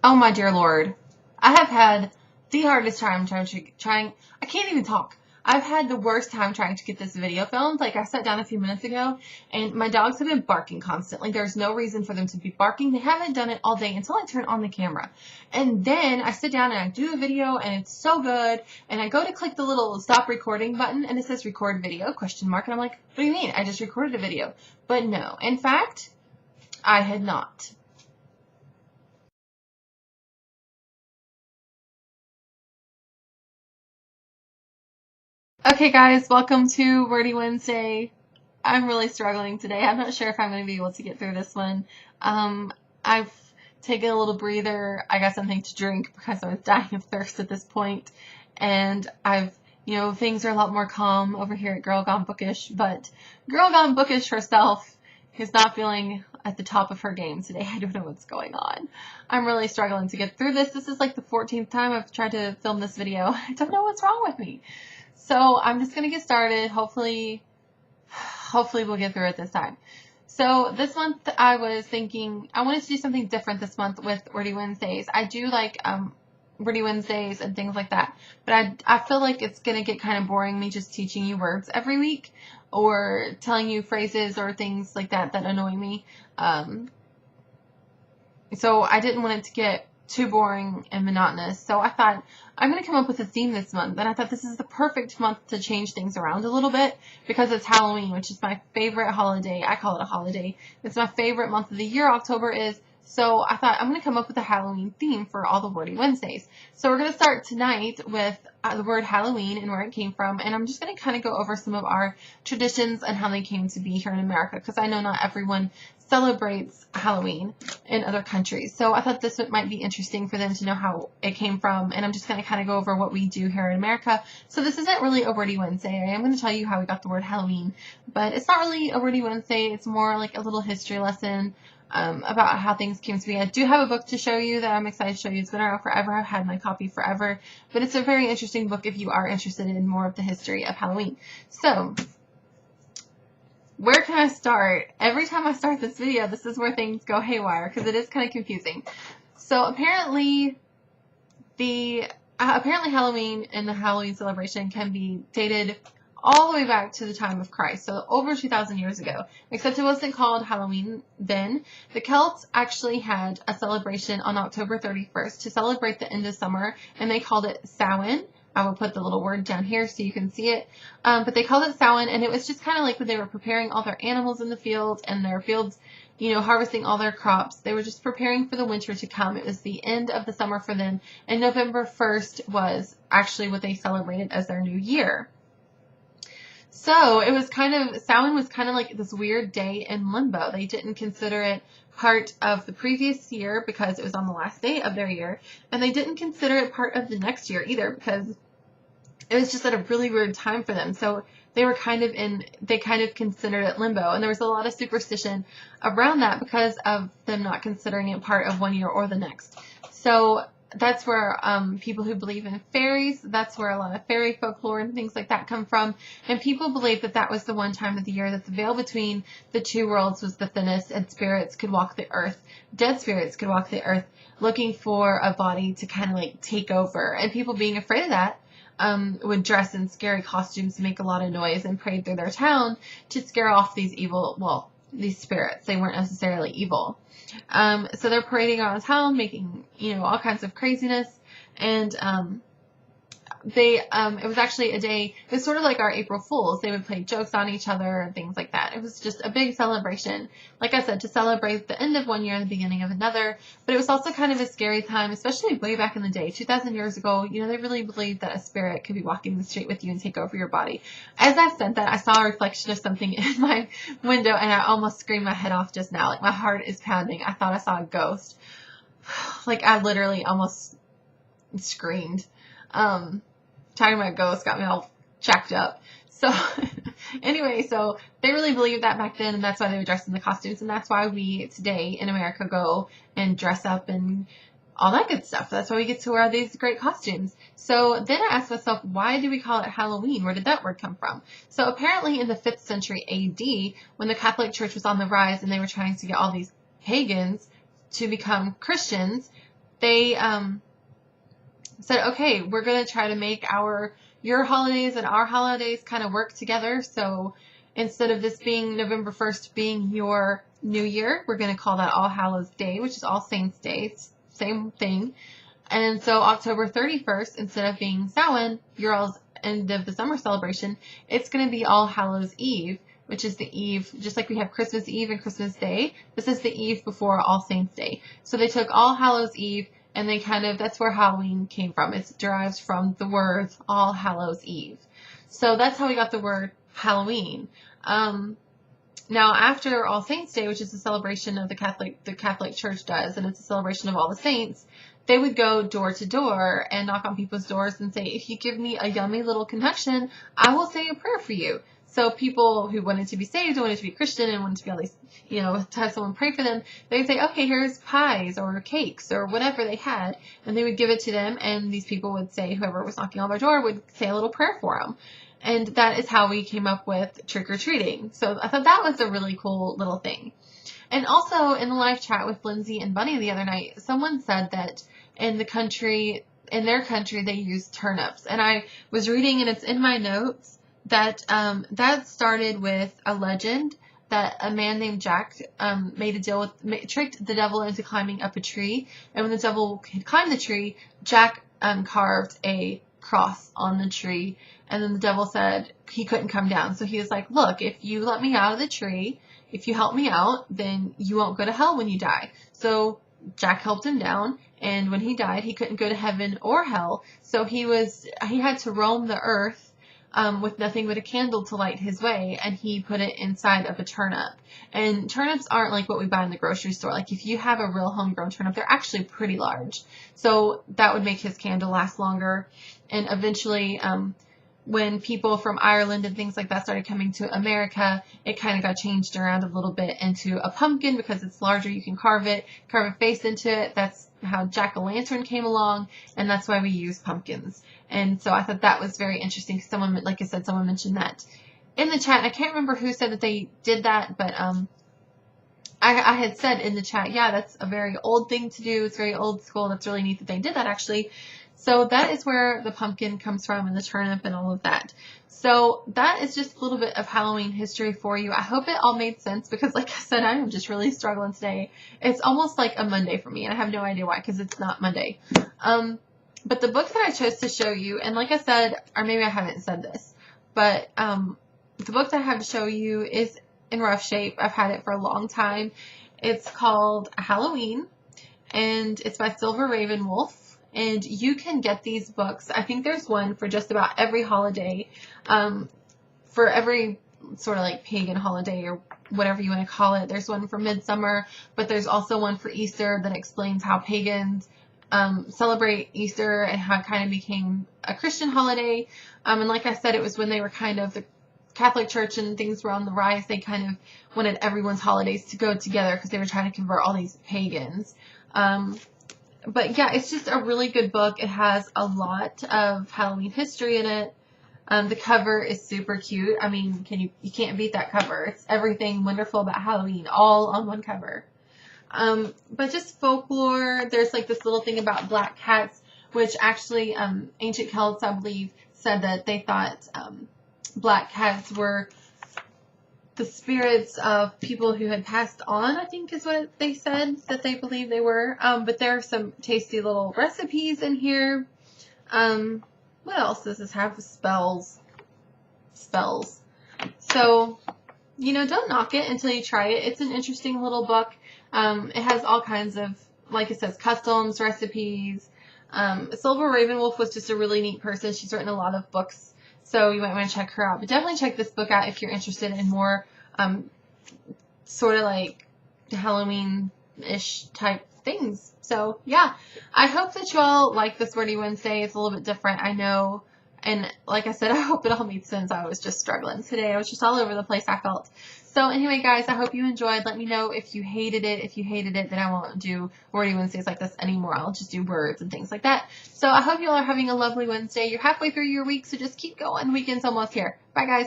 Oh my dear Lord. I have had the hardest time trying, I can't even talk. I've had the worst time trying to get this video filmed. Like, I sat down a few minutes ago and my dogs have been barking constantly. There's no reason for them to be barking. They haven't done it all day until I turn on the camera. And then I sit down and I do a video and it's so good. And I go to click the little stop recording button and it says record video, ? And I'm like, what do you mean? I just recorded a video. But no, in fact, I had not. Okay guys, welcome to Wordy Wednesday. I'm really struggling today. I'm not sure if I'm going to be able to get through this one. I've taken a little breather. I got something to drink because I was dying of thirst at this point. And things are a lot more calm over here at Girl Gone Bookish, but Girl Gone Bookish herself is not feeling at the top of her game today. I don't know what's going on. I'm really struggling to get through this. This is like the 14th time I've tried to film this video. I don't know what's wrong with me. So I'm just going to get started. Hopefully we'll get through it this time. So this month I was thinking I wanted to do something different this month with Wordy Wednesdays. I do like Wordy Wednesdays and things like that, but I feel like it's going to get kind of boring me just teaching you words every week or telling you phrases or things like that annoy me. So I didn't want it to get too boring and monotonous. So I thought I'm going to come up with a theme this month. And I thought this is the perfect month to change things around a little bit because it's Halloween, which is my favorite holiday. I call it a holiday. It's my favorite month of the year. October is. So I thought I'm going to come up with a Halloween theme for all the Wordy Wednesdays. So we're going to start tonight with the word Halloween and where it came from. And I'm just going to kind of go over some of our traditions and how they came to be here in America because I know not everyone celebrates Halloween in other countries. So I thought this might be interesting for them to know how it came from. And I'm just going to kind of go over what we do here in America. So this isn't really a Wordy Wednesday. I am going to tell you how we got the word Halloween, but it's not really a Wordy Wednesday. It's more like a little history lesson about how things came to be. I do have a book to show you that I'm excited to show you. It's been around forever. I've had my copy forever, but it's a very interesting book if you are interested in more of the history of Halloween. So where can I start? Every time I start this video, this is where things go haywire because it is kind of confusing. So apparently Halloween and the Halloween celebration can be dated all the way back to the time of Christ, so over 2,000 years ago, except it wasn't called Halloween then. The Celts actually had a celebration on October 31st to celebrate the end of summer, and they called it Samhain. I will put the little word down here so you can see it, but they called it Samhain, and it was just kind of like when they were preparing all their animals in the fields, and their fields, harvesting all their crops. They were just preparing for the winter to come. It was the end of the summer for them, and November 1st was actually what they celebrated as their new year. So it was Samhain was kind of like this weird day in limbo. They didn't consider it part of the previous year because it was on the last day of their year. And they didn't consider it part of the next year either because it was just at a really weird time for them. So they kind of considered it limbo. And there was a lot of superstition around that because of them not considering it part of one year or the next. So that's where people who believe in fairies, that's where a lot of fairy folklore and things like that come from. And people believe that that was the one time of the year that the veil between the two worlds was the thinnest and spirits could walk the earth. Dead spirits could walk the earth looking for a body to kind of like take over. And people being afraid of that would dress in scary costumes and make a lot of noise and parade through their town to scare off these these spirits. They weren't necessarily evil. So they're parading around town, making, all kinds of craziness. And, it was actually a day, it was sort of like our April Fools. They would play jokes on each other and things like that. It was just a big celebration, like I said, to celebrate the end of one year and the beginning of another. But it was also kind of a scary time, especially way back in the day, 2,000 years ago. They really believed that a spirit could be walking the street with you and take over your body. As I said that, I saw a reflection of something in my window and I almost screamed my head off just now. Like, my heart is pounding. I thought I saw a ghost. Like, I literally almost screamed. Talking about ghosts got me all jacked up. So anyway, so they really believed that back then, and that's why they would dress in the costumes, and that's why we today in America go and dress up and all that good stuff. That's why we get to wear these great costumes. So then I asked myself, why do we call it Halloween? Where did that word come from? So apparently in the 5th century AD, when the Catholic Church was on the rise and they were trying to get all these pagans to become Christians, they said, okay, we're going to try to make your holidays and our holidays kind of work together. So instead of this being November 1st being your New Year, we're going to call that All Hallows Day, which is All Saints Day. It's same thing. And so October 31st, instead of being Samhain, your all's end of the summer celebration, it's going to be All Hallows Eve, which is the eve, just like we have Christmas Eve and Christmas Day. This is the eve before All Saints Day. So they took All Hallows Eve, and they that's where Halloween came from. It derives from the words All Hallows Eve. So that's how we got the word Halloween. Now, after All Saints Day, which is a celebration of the Catholic Church does, and it's a celebration of all the saints, they would go door to door and knock on people's doors and say, if you give me a yummy little concoction, I will say a prayer for you. So people who wanted to be saved, wanted to be Christian, and wanted to be at least, to have someone pray for them, they'd say, okay, here's pies or cakes or whatever they had, and they would give it to them, and these people would say, whoever was knocking on their door would say a little prayer for them. And that is how we came up with trick-or-treating. So I thought that was a really cool little thing. And also in the live chat with Lindsay and Bunny the other night, someone said that in their country, they use turnips. And I was reading, and it's in my notes, that that started with a legend that a man named Jack made a deal with, tricked the devil into climbing up a tree. And when the devil climbed the tree, Jack carved a cross on the tree. And then the devil said he couldn't come down. So he was like, look, if you let me out of the tree, if you help me out, then you won't go to hell when you die. So Jack helped him down, and when he died, he couldn't go to heaven or hell. So he had to roam the earth with nothing but a candle to light his way, and he put it inside of a turnip. And turnips aren't like what we buy in the grocery store. Like if you have a real homegrown turnip, they're actually pretty large. So that would make his candle last longer. And eventually, when people from Ireland and things like that started coming to America, it kind of got changed around a little bit into a pumpkin because it's larger. You can carve a face into it. That's how jack-o'-lantern came along, and that's why we use pumpkins. And so I thought that was very interesting because someone, like I said, someone mentioned that in the chat. And I can't remember who said that they did that, but I had said in the chat, yeah, that's a very old thing to do. It's very old school. That's really neat that they did that, actually. So that is where the pumpkin comes from, and the turnip and all of that. So that is just a little bit of Halloween history for you. I hope it all made sense because, like I said, I am just really struggling today. It's almost like a Monday for me, and I have no idea why because it's not Monday. But the book that I chose to show you, and like I said, or maybe I haven't said this, but the book that I have to show you is in rough shape. I've had it for a long time. It's called Halloween, and it's by Silver Ravenwolf. And you can get these books. I think there's one for just about every holiday, for every sort of like pagan holiday or whatever you want to call it. There's one for Midsummer, but there's also one for Easter that explains how pagans celebrate Easter and how it kind of became a Christian holiday. And like I said, it was when they were kind of the Catholic Church and things were on the rise. They kind of wanted everyone's holidays to go together because they were trying to convert all these pagans. But yeah, it's just a really good book. It has a lot of Halloween history in it. The cover is super cute. I mean, you can't beat that cover. It's everything wonderful about Halloween, all on one cover. But just folklore. There's like this little thing about black cats, which actually ancient Celts, I believe, said that they thought black cats were the spirits of people who had passed on, I think is what they said that they believe they were. But there are some tasty little recipes in here. What else does this have? Spells. So, don't knock it until you try it. It's an interesting little book. It has all kinds of, like it says, customs, recipes. Silver Ravenwolf was just a really neat person. She's written a lot of books, so you might want to check her out. But definitely check this book out if you're interested in more sort of like Halloween-ish type things. So, yeah. I hope that you all like this Wordy Wednesday. It's a little bit different, I know. And like I said, I hope it all made sense. I was just struggling today. I was just all over the place, I felt. So anyway, guys, I hope you enjoyed. Let me know if you hated it. If you hated it, then I won't do Wordy Wednesdays like this anymore. I'll just do words and things like that. So I hope you all are having a lovely Wednesday. You're halfway through your week, so just keep going. The weekend's almost here. Bye, guys.